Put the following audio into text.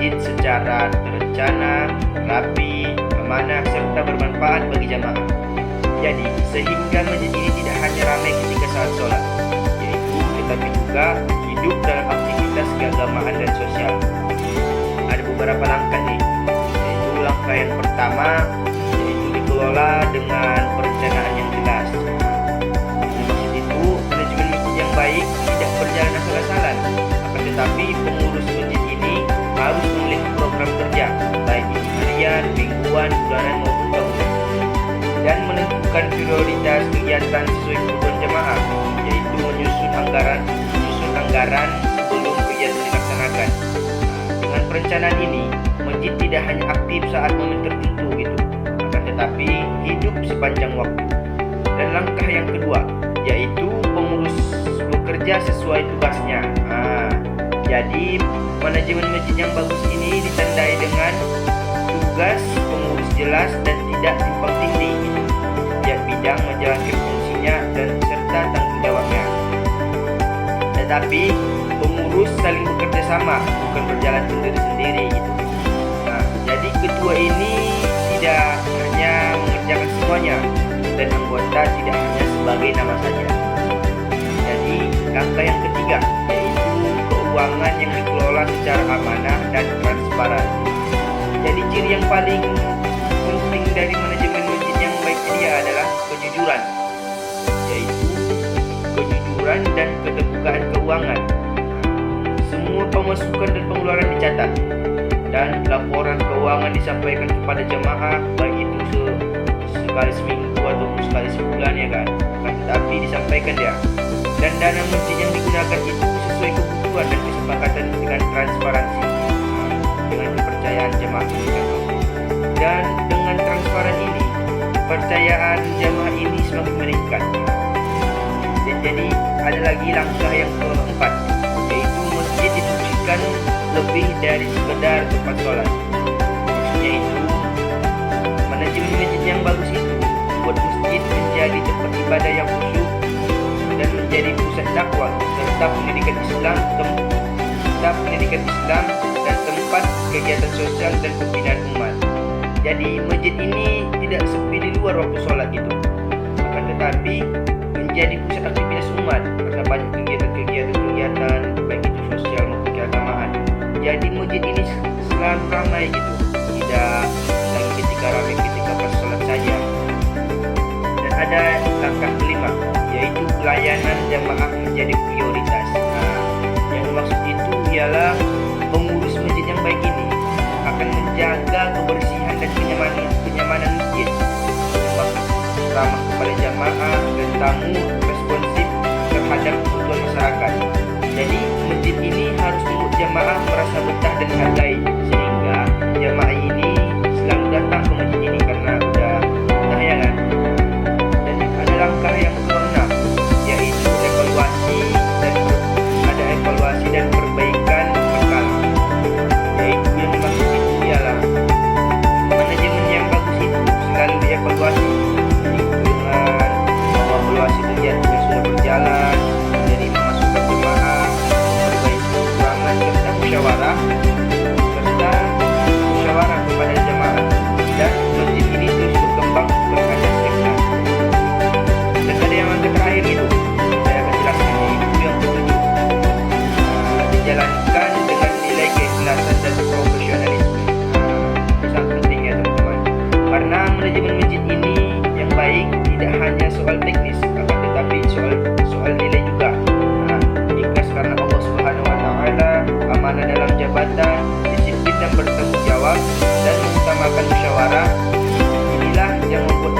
masjid secara terencana, rapi, amanah, serta bermanfaat bagi jamaah. Jadi, sehingga masjid ini tidak hanya ramai ketika saat sholat, tetapi juga hidup dalam aktivitas keagamaan dan sosial. Ada beberapa langkah nih, yaitu langkah yang pertama, yaitu dikelola dengan perencanaan yang jelas. Maksud itu, manajemen masjid yang baik tidak berjalan asal-asalan, akan tetapi pengurus masjid ini harus memiliki program kerja, baik itu harian, mingguan, bulanan maupun tahunan, dan menentukan prioritas kegiatan sesuai kebutuhan jamaah, yaitu menyusun anggaran sebelum kegiatan dilaksanakan. Dengan perencanaan ini, masjid tidak hanya aktif saat momen tertentu gitu, akan tetapi hidup sepanjang waktu. Dan langkah yang kedua, yaitu pengurus bekerja sesuai tugasnya. Jadi manajemen masjid yang bagus ini ditandai dengan tugas pengurus jelas dan tidak tumpang tindih gitu. Tiap bidang menjalankan fungsinya dan serta tanggung jawabnya. Tetapi pengurus saling bekerja sama, bukan berjalan sendiri-sendiri gitu. Jadi ketua ini tidak hanya mengerjakan semuanya, dan anggota tidak hanya sebagai nama saja. Jadi langkah yang ketiga, yaitu keuangan yang dikelola secara amanah dan transparan. Jadi ciri yang paling penting dari manajemen masjid yang baik dia adalah kejujuran, yaitu kejujuran dan keterbukaan keuangan. Semua pemasukan dan pengeluaran dicatat, dan laporan keuangan disampaikan kepada jamaah, baik itu sekali seminggu ataupun sekali sebulan ya kan. Tetapi disampaikan dia. Dan dana masjid yang digunakan itu sesuai kebutuhan dan kesepakatan dengan transparansi, dengan kepercayaan jamaah ini. Dan dengan transparan ini, kepercayaan jamaah ini semakin meningkat. Dan jadi ada lagi langkah yang keempat, yaitu masjid difungsikan lebih dari sekedar tempat sholat. Maksudnya itu, manajemen masjid yang bagus itu buat masjid menjadi tempat ibadah yang khusyuk dan menjadi pusat dakwah serta pendidikan Islam dan tempat kegiatan sosial dan pembinaan umat. Jadi masjid ini tidak sepi di luar waktu sholat gitu, akan tetapi menjadi pusat aktivitas umat karena banyak kegiatan baik itu sosial maupun keagamaan. Jadi masjid ini selalu ramai gitu, tidak lagi ketika ramai ketika pas sholat saja. Dan ada langkah kelima, yaitu pelayanan jamaah menjadi prioritas. Yang maksud itu ialah pengurus masjid yang baik ini akan menjaga kebersihan dan kenyamanan masjid, ramah kepada jamaah dan tamu, responsif terhadap kebutuhan masyarakat. Jadi masjid ini harus membuat jamaah merasa betah dan dihargai, sehingga jamaah ini selalu datang ke masjid ini karena udah betah ya kan. Dan ada langkah yang keenam, yaitu evaluasi dan perbaikan berkala. Yaitu yang dimaksud itu ialah manajemen yang bagus itu selalu dievaluasi dengan mengevaluasi kegiatan yang sudah berjalan, menerima masukan jemaah, memperbaiki kekurangan serta musyawarah kepada jemaah, dan masjid ini terus berkembang bukan hanya stagnan. Dan ada yang terakhir itu saya akan jelaskan, yaitu yang ketujuh, dijalankan dengan nilai keikhlasan dan profesionalisme. Ini sangat penting ya teman-teman, karena manajemen masjid ini yang baik tidak hanya soal teknis, akan tetapi soal nilai juga. Ikhlas karena Allah Subhanahu wa taala, amanah dalam jabatan, disiplin dan bertanggung jawab, dan mengutamakan musyawarah. Inilah yang membuat